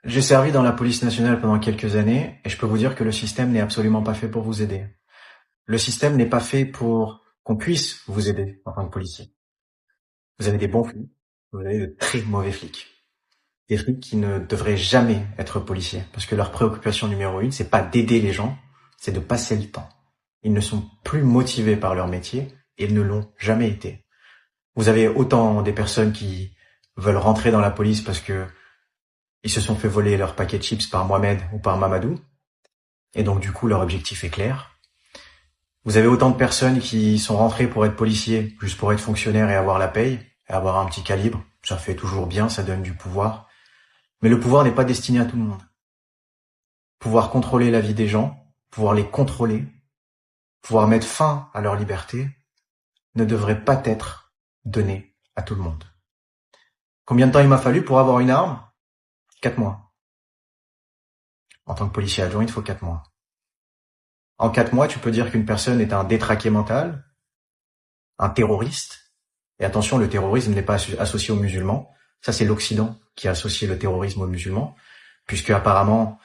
J'ai servi dans la police nationale pendant quelques années et je peux vous dire que le système n'est absolument pas fait pour vous aider. Le système n'est pas fait pour qu'on puisse vous aider en tant que policier. Vous avez des bons flics, vous avez de très mauvais flics. Des flics qui ne devraient jamais être policiers parce que leur préoccupation numéro une, c'est pas d'aider les gens, c'est de passer le temps. Ils ne sont plus motivés par leur métier et ils ne l'ont jamais été. Vous avez autant des personnes qui veulent rentrer dans la police parce que ils se sont fait voler leur paquet de chips par Mohamed ou par Mamadou, et donc du coup leur objectif est clair. Vous avez autant de personnes qui sont rentrées pour être policiers, juste pour être fonctionnaires et avoir la paye, et avoir un petit calibre. Ça fait toujours bien, ça donne du pouvoir. Mais le pouvoir n'est pas destiné à tout le monde. Pouvoir contrôler la vie des gens, pouvoir les contrôler, pouvoir mettre fin à leur liberté, ne devrait pas être donné à tout le monde. Combien de temps il m'a fallu pour avoir une arme? 4 mois. En tant que policier adjoint, il faut 4 mois. En 4 mois, tu peux dire qu'une personne est un détraqué mental, un terroriste. Et attention, le terrorisme n'est pas associé aux musulmans. Ça, c'est l'Occident qui a associé le terrorisme aux musulmans, puisque apparemment,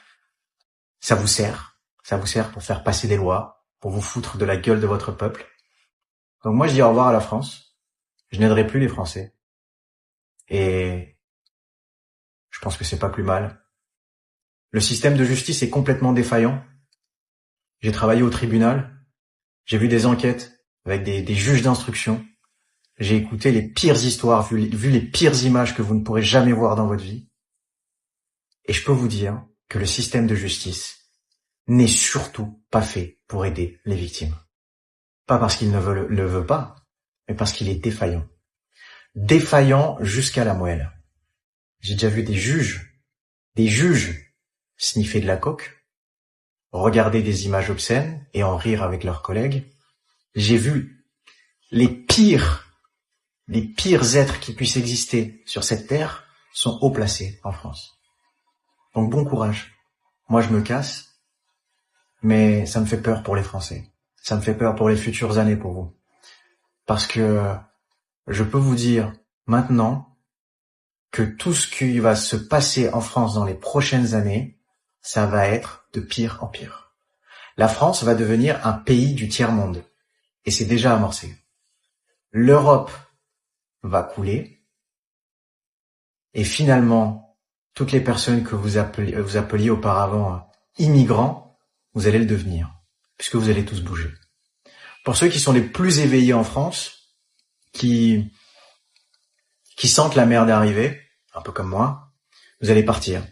ça vous sert. Ça vous sert pour faire passer des lois, pour vous foutre de la gueule de votre peuple. Donc moi, je dis au revoir à la France. Je n'aiderai plus les Français. Et je pense que c'est pas plus mal. Le système de justice est complètement défaillant. J'ai travaillé au tribunal. J'ai vu des enquêtes avec des juges d'instruction. J'ai écouté les pires histoires, vu les pires images que vous ne pourrez jamais voir dans votre vie. Et je peux vous dire que le système de justice n'est surtout pas fait pour aider les victimes. Pas parce qu'il ne le veut pas, mais parce qu'il est défaillant. Défaillant jusqu'à la moelle. J'ai déjà vu des juges sniffer de la coke, regarder des images obscènes et en rire avec leurs collègues. J'ai vu les pires êtres qui puissent exister sur cette terre sont haut placés en France. Donc bon courage. Moi je me casse, mais ça me fait peur pour les Français. Ça me fait peur pour les futures années pour vous. Parce que je peux vous dire maintenant que tout ce qui va se passer en France dans les prochaines années, ça va être de pire en pire. La France va devenir un pays du tiers-monde. Et c'est déjà amorcé. L'Europe va couler. Et finalement, toutes les personnes que vous appeliez auparavant immigrants, vous allez le devenir. Puisque vous allez tous bouger. Pour ceux qui sont les plus éveillés en France, qui sentent la merde arriver, un peu comme moi, vous allez partir.